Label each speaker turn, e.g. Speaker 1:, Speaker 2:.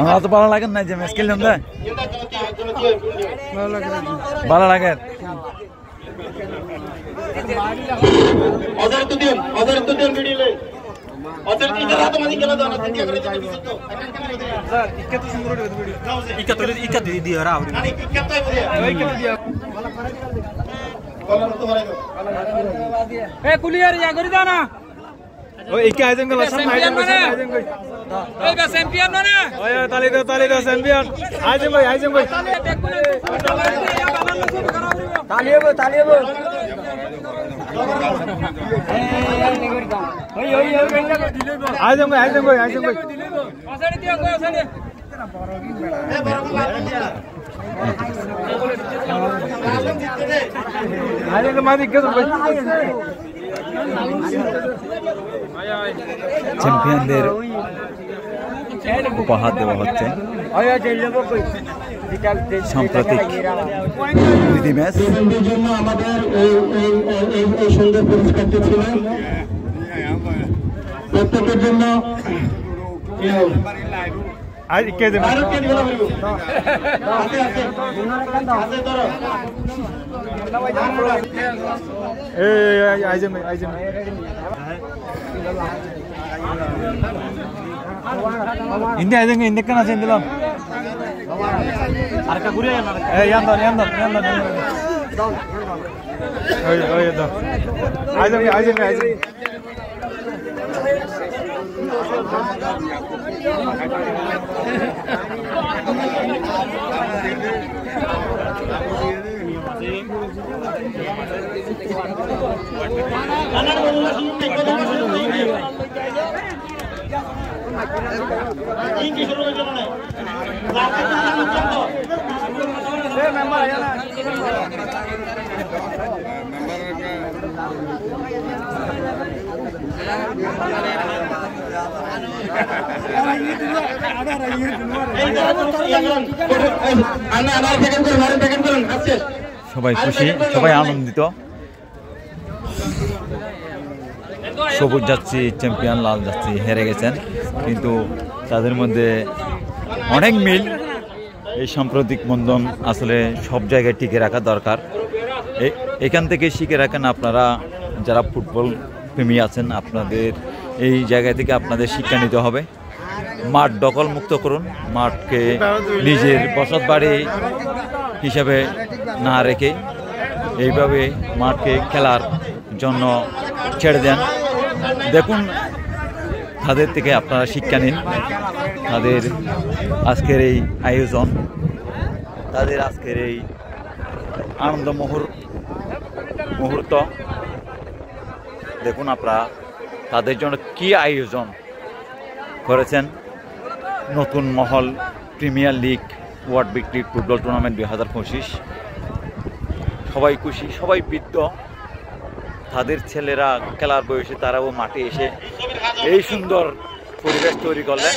Speaker 1: আমার তো ভালো লাগে না যে ম্যাচ খেললাম না ভালো লাগে
Speaker 2: চ্যাম্পিয়ন না ওই তালি দা চ্যাম্পিয়ন আইজম ভাই তালিয়েবো আইজম ভাই আসাড়ি দিও কই আসাড়ি আইজম মাদি কে ভাই
Speaker 1: চ্যাম্পিয়নদের উপহার দেওয়া হচ্ছে সাম্প্রতিক প্রীতি ম্যাচ
Speaker 3: জন্য আমাদের এই সুন্দর পুরস্কারটি ছিল প্রত্যেকের জন্য
Speaker 1: India aja nggak India kan aja India loh. Arka gurih ya nak. Yang don. Oh iya don. Aja. সবাই খুশি, সবাই আনন্দিত। সবুজ যাত্রী চ্যাম্পিয়ন, লাল যাত্রী হেরে গেছেন, কিন্তু তাদের মধ্যে অনেক মিল। এই সাম্প্রতিক বন্ধন আসলে সব জায়গায় টিকে রাখা দরকার। এখান থেকে শিখে রাখেন আপনারা যারা ফুটবল প্রেমী আছেন, আপনাদের এই জায়গা থেকে আপনাদের শিক্ষা নিতে হবে। মাঠ দখল মুক্ত করুন, মাঠকে নিজের বসত বাড়ি হিসাবে না রেখে এইভাবে মাঠকে খেলার জন্য ছেড়ে দেন। দেখুন, তাদের থেকে আপনারা শিক্ষা নিন। তাদের আজকের এই আয়োজন, তাদের আজকের এই আনন্দ মুহূর্ত দেখুন আপনারা তাদের জন্য কি আয়োজন করেছেন। নতুন মহল premier league world big league football tournament 2025। সবাই খুশি, সবাই বৃদ্ধ, তাদের ছেলেরা খেলার বয়সে তারাও মাঠে এসে এই সুন্দর পরিবেশ তৈরি করলেন।